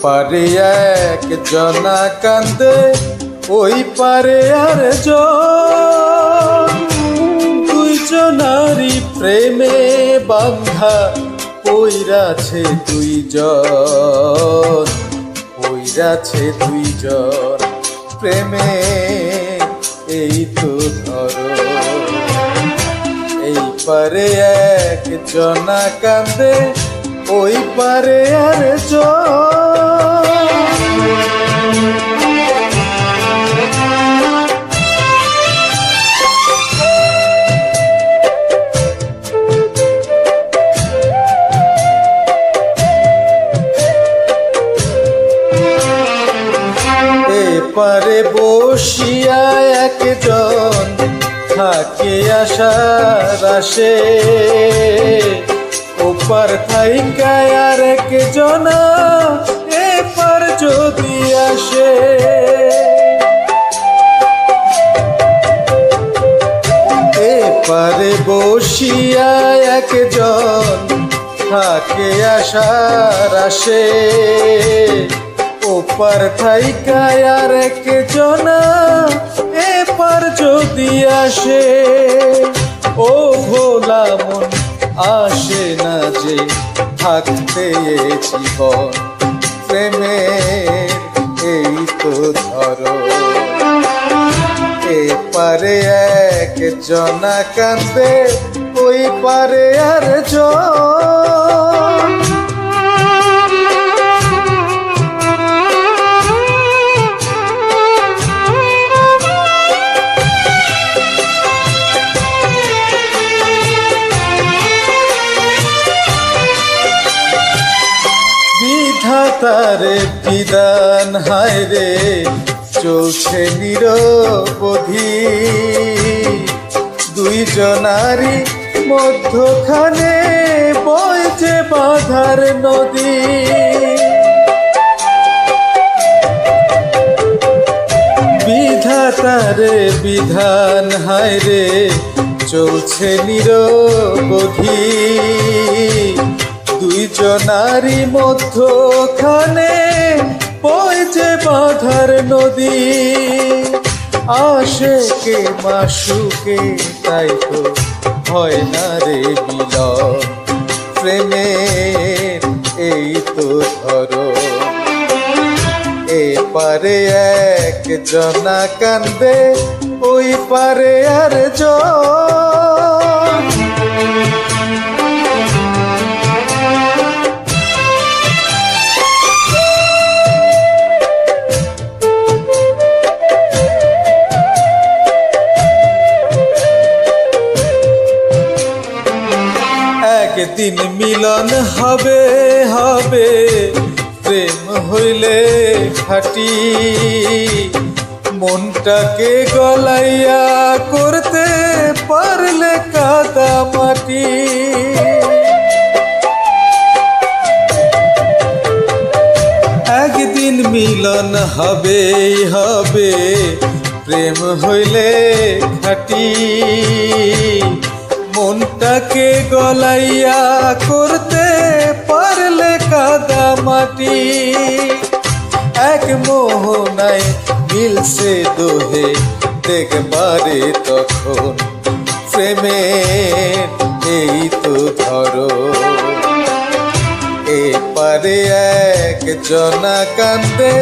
পারে এক জনা কান্দে, ওই পারে আর জন। দুইজনারই প্রেমে বান্ধা পইরাছে দুইজন, পইরাছে দুইজন প্রেমে। এই তো ধরো এই পারে এক জনা কান্দে, ওই পারে আর পারে বসিয়া একজন থাকে আশার আসে, ওপার থাইকায় আর একজনা এপার যদি আসে। এপারে বসিয়া একজন থাকে আশার আসে, ওপার থাইকায় আর একজনা এপার যদি আসে। ও ভোলা মন আসে না যে থাকতে জীবন, প্রেমের এই তো ধরো। এপারে এক জনা কান্দে, ওই পারে আর জন। বিধাতার বিধান হায় রে চলছে নিরবধি, দুইজনারই মধ্যখানে বইছে বাঁধার নদী। বিধাতার বিধান হায় রে চলছে নিরবধি, দুইজনারই মধ্যখানে বইছে বাঁধার নদী। আশেকে মাশুকে তাই তো হয় না রে মিলন, প্রেমের এই তো ধরো। এপারে এক জনা কান্দে, ওই পারে আর জন। একদিন মিলন হবে হবে, প্রেম হইলে খাটি, মনটাকে গলাইয়া করতে পারলে কাদা মাটি। একদিন মিলন হবে হবে, প্রেম হইলে খাটি, মনটাকে গলাইয়া করতে পারলে কাদা মাটি। এক মোহনায় মিলছে দোহে দেখবারে তখন, প্রেমের এই তো ধরো। এপারে এক জনা কান্দে,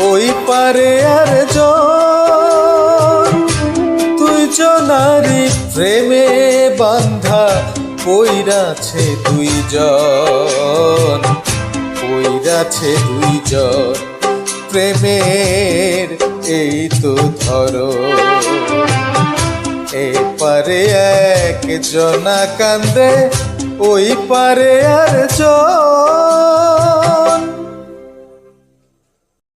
ওই পারে আর জন। দুইজনারই প্রেমে বান্ধা পইরাছে দুইজন, পইরাছে দুইজন প্রেমের এই তো ধরো। এপারে এক জনা কান্দে, ওই পারে আর জন।